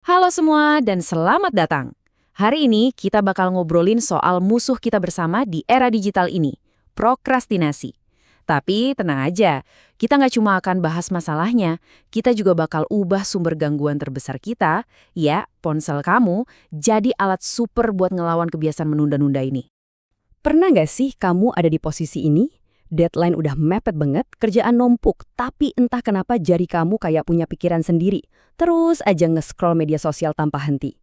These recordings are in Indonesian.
Halo semua dan selamat datang. Hari ini kita bakal ngobrolin soal musuh kita bersama di era digital ini, prokrastinasi. Tapi tenang aja, kita nggak cuma akan bahas masalahnya, kita juga bakal ubah sumber gangguan terbesar kita, ya ponsel kamu, jadi alat super buat ngelawan kebiasaan menunda-nunda ini. Pernah nggak sih kamu ada di posisi ini? Deadline udah mepet banget, kerjaan numpuk, tapi entah kenapa jari kamu kayak punya pikiran sendiri. Terus aja nge-scroll media sosial tanpa henti.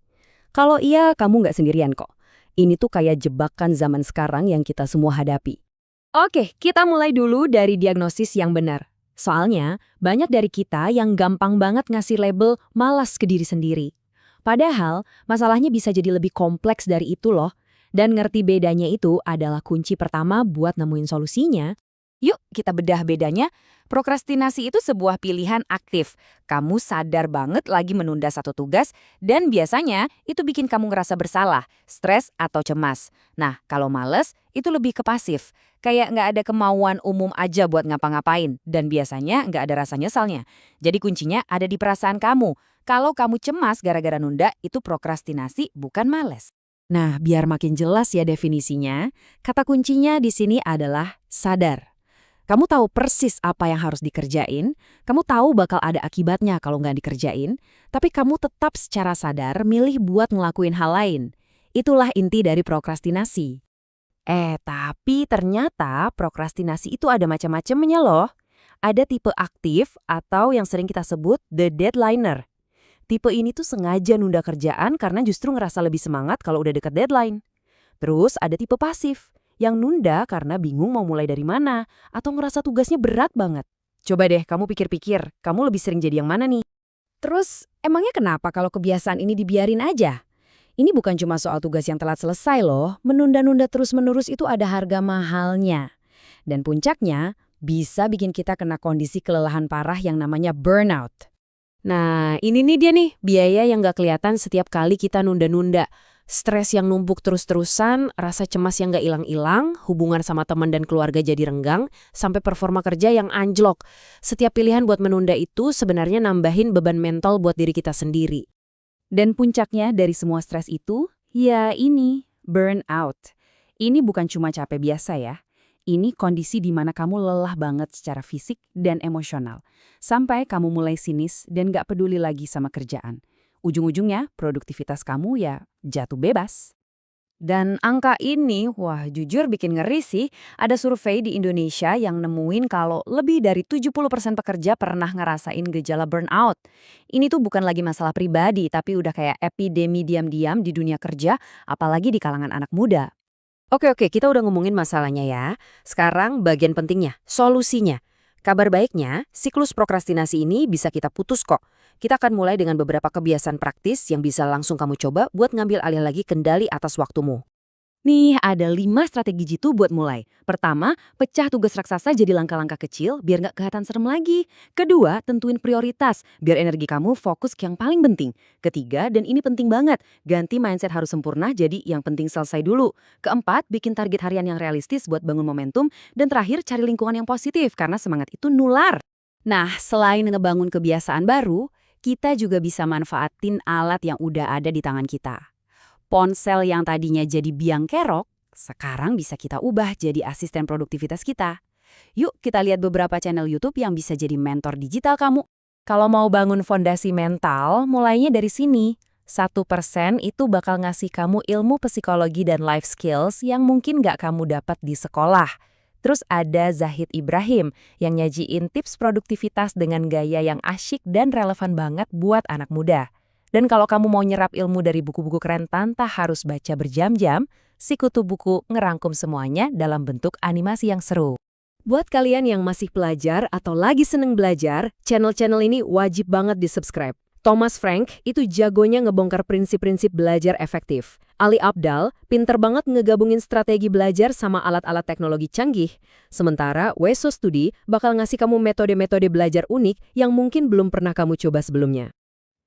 Kalau iya, kamu nggak sendirian kok. Ini tuh kayak jebakan zaman sekarang yang kita semua hadapi. Oke, kita mulai dulu dari diagnosis yang benar. Soalnya, banyak dari kita yang gampang banget ngasih label malas ke diri sendiri. Padahal, masalahnya bisa jadi lebih kompleks dari itu loh. Dan ngerti bedanya itu adalah kunci pertama buat nemuin solusinya. Yuk kita bedah bedanya. Prokrastinasi itu sebuah pilihan aktif. Kamu sadar banget lagi menunda satu tugas dan biasanya itu bikin kamu ngerasa bersalah, stres atau cemas. Nah, kalau males itu lebih ke pasif. Kayak nggak ada kemauan umum aja buat ngapa-ngapain dan biasanya nggak ada rasa nyesalnya. Jadi kuncinya ada di perasaan kamu. Kalau kamu cemas gara-gara nunda, itu prokrastinasi bukan males. Nah, biar makin jelas ya definisinya, kata kuncinya di sini adalah sadar. Kamu tahu persis apa yang harus dikerjain, kamu tahu bakal ada akibatnya kalau nggak dikerjain, tapi kamu tetap secara sadar milih buat ngelakuin hal lain. Itulah inti dari prokrastinasi. Tapi ternyata prokrastinasi itu ada macam-macamnya loh. Ada tipe aktif atau yang sering kita sebut the deadliner. Tipe ini tuh sengaja nunda kerjaan karena justru ngerasa lebih semangat kalau udah deket deadline. Terus ada tipe pasif, yang nunda karena bingung mau mulai dari mana, atau ngerasa tugasnya berat banget. Coba deh kamu pikir-pikir, kamu lebih sering jadi yang mana nih? Terus, emangnya kenapa kalau kebiasaan ini dibiarin aja? Ini bukan cuma soal tugas yang telat selesai loh, menunda-nunda terus-menerus itu ada harga mahalnya. Dan puncaknya, bisa bikin kita kena kondisi kelelahan parah yang namanya burnout. Nah, ini nih dia nih, biaya yang gak kelihatan setiap kali kita nunda-nunda. Stres yang numpuk terus-terusan, rasa cemas yang gak hilang-hilang, hubungan sama teman dan keluarga jadi renggang, sampai performa kerja yang anjlok. Setiap pilihan buat menunda itu sebenarnya nambahin beban mental buat diri kita sendiri. Dan puncaknya dari semua stres itu, ya ini, burnout. Ini bukan cuma capek biasa ya. Ini kondisi di mana kamu lelah banget secara fisik dan emosional. Sampai kamu mulai sinis dan gak peduli lagi sama kerjaan. Ujung-ujungnya, produktivitas kamu ya jatuh bebas. Dan angka ini, wah jujur bikin ngeri sih. Ada survei di Indonesia yang nemuin kalau lebih dari 70% pekerja pernah ngerasain gejala burnout. Ini tuh bukan lagi masalah pribadi, tapi udah kayak epidemi diam-diam di dunia kerja, apalagi di kalangan anak muda. Oke, kita udah ngomongin masalahnya ya. Sekarang bagian pentingnya, solusinya. Kabar baiknya, siklus prokrastinasi ini bisa kita putus kok. Kita akan mulai dengan beberapa kebiasaan praktis yang bisa langsung kamu coba buat ngambil alih lagi kendali atas waktumu. Nih, ada 5 strategi jitu buat mulai. Pertama, pecah tugas raksasa jadi langkah-langkah kecil biar nggak kelihatan serem lagi. Kedua, tentuin prioritas biar energi kamu fokus ke yang paling penting. Ketiga, dan ini penting banget, ganti mindset harus sempurna jadi yang penting selesai dulu. Keempat, bikin target harian yang realistis buat bangun momentum. Dan terakhir, cari lingkungan yang positif karena semangat itu nular. Nah, selain ngebangun kebiasaan baru, kita juga bisa manfaatin alat yang udah ada di tangan kita. Ponsel yang tadinya jadi biang kerok, sekarang bisa kita ubah jadi asisten produktivitas kita. Yuk kita lihat beberapa channel YouTube yang bisa jadi mentor digital kamu. Kalau mau bangun fondasi mental, mulainya dari sini. 1% itu bakal ngasih kamu ilmu psikologi dan life skills yang mungkin nggak kamu dapat di sekolah. Terus ada Zahid Ibrahim yang nyajiin tips produktivitas dengan gaya yang asyik dan relevan banget buat anak muda. Dan kalau kamu mau nyerap ilmu dari buku-buku keren tanpa harus baca berjam-jam, Sikutu Buku ngerangkum semuanya dalam bentuk animasi yang seru. Buat kalian yang masih pelajar atau lagi seneng belajar, channel-channel ini wajib banget di-subscribe. Thomas Frank itu jagonya ngebongkar prinsip-prinsip belajar efektif. Ali Abdal pinter banget ngegabungin strategi belajar sama alat-alat teknologi canggih. Sementara Weso Studi bakal ngasih kamu metode-metode belajar unik yang mungkin belum pernah kamu coba sebelumnya.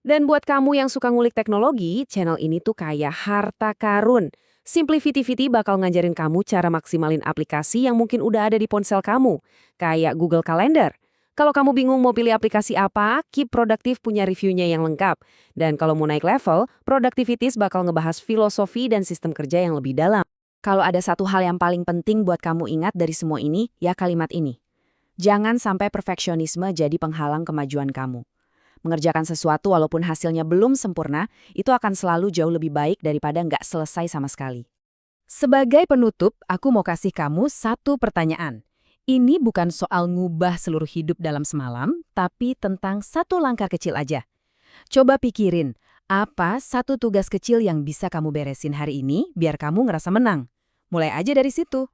Dan buat kamu yang suka ngulik teknologi, channel ini tuh kayak harta karun. Simplifity bakal ngajarin kamu cara maksimalin aplikasi yang mungkin udah ada di ponsel kamu, kayak Google Calendar. Kalau kamu bingung mau pilih aplikasi apa, Keep Productive punya reviewnya yang lengkap. Dan kalau mau naik level, Productivities bakal ngebahas filosofi dan sistem kerja yang lebih dalam. Kalau ada satu hal yang paling penting buat kamu ingat dari semua ini, ya kalimat ini. Jangan sampai perfeksionisme jadi penghalang kemajuan kamu. Mengerjakan sesuatu walaupun hasilnya belum sempurna, itu akan selalu jauh lebih baik daripada nggak selesai sama sekali. Sebagai penutup, aku mau kasih kamu satu pertanyaan. Ini bukan soal ngubah seluruh hidup dalam semalam, tapi tentang satu langkah kecil aja. Coba pikirin, apa satu tugas kecil yang bisa kamu beresin hari ini biar kamu ngerasa menang? Mulai aja dari situ.